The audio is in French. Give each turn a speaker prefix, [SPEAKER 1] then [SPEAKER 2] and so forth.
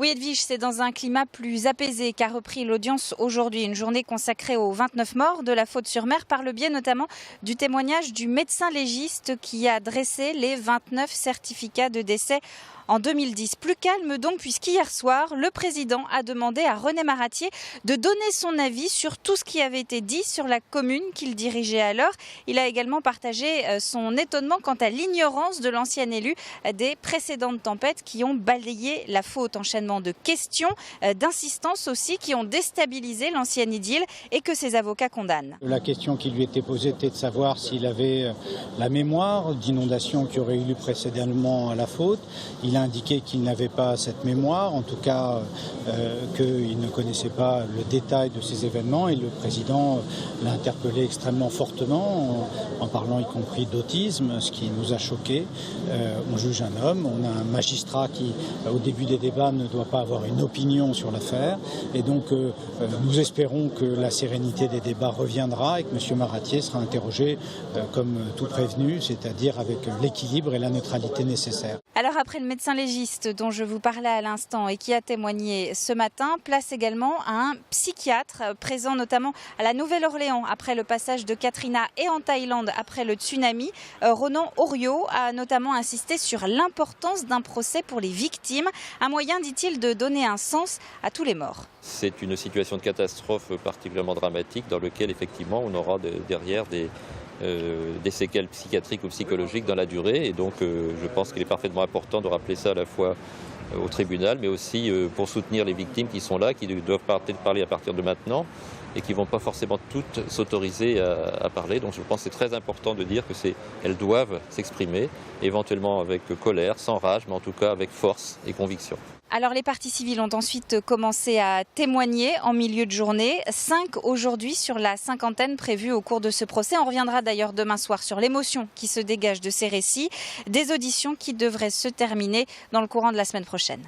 [SPEAKER 1] Oui, Edwige, c'est dans un climat plus apaisé qu'a repris l'audience aujourd'hui. Une journée consacrée aux 29 morts de la Faute-sur-Mer par le biais notamment du témoignage du médecin légiste qui a dressé les 29 certificats de décès en 2010. Plus calme donc, puisqu'hier soir, le président a demandé à René Maratier de donner son avis sur tout ce qui avait été dit sur la commune qu'il dirigeait alors. Il a également partagé son étonnement quant à l'ignorance de l'ancien élu des précédentes tempêtes qui ont balayé la Faute. Enchaînement de questions, d'insistances aussi qui ont déstabilisé l'ancienne idylle et que ses avocats condamnent.
[SPEAKER 2] La question qui lui était posée était de savoir s'il avait la mémoire d'inondations qui auraient eu lieu précédemment à la Faute. Il a indiqué qu'il n'avait pas cette mémoire, en tout cas qu'il ne connaissait pas le détail de ces événements, et le président l'a interpellé extrêmement fortement en parlant y compris d'autisme, ce qui nous a choqués. On juge un homme, on a un magistrat qui, au début des débats, ne doit pas avoir une opinion sur l'affaire, et donc nous espérons que la sérénité des débats reviendra et que M. Maratier sera interrogé comme tout prévenu, c'est-à-dire avec l'équilibre et la neutralité nécessaires.
[SPEAKER 1] Alors après le médecin légiste dont je vous parlais à l'instant et qui a témoigné ce matin, place également à un psychiatre présent notamment à la Nouvelle-Orléans après le passage de Katrina et en Thaïlande après le tsunami. Ronan Oriot a notamment insisté sur l'importance d'un procès pour les victimes, un moyen, dit-il, de donner un sens à tous les morts.
[SPEAKER 3] C'est une situation de catastrophe particulièrement dramatique dans laquelle effectivement on aura derrière des séquelles psychiatriques ou psychologiques dans la durée, et donc je pense qu'il est parfaitement important de rappeler ça à la fois au tribunal mais aussi pour soutenir les victimes qui sont là, qui doivent parler à partir de maintenant et qui ne vont pas forcément toutes s'autoriser à parler. Donc je pense que c'est très important de dire qu'elles doivent s'exprimer, éventuellement avec colère, sans rage, mais en tout cas avec force et conviction.
[SPEAKER 1] Alors les parties civiles ont ensuite commencé à témoigner en milieu de journée. 5 aujourd'hui sur la cinquantaine prévue au cours de ce procès. On reviendra d'ailleurs demain soir sur l'émotion qui se dégage de ces récits. Des auditions qui devraient se terminer dans le courant de la semaine prochaine.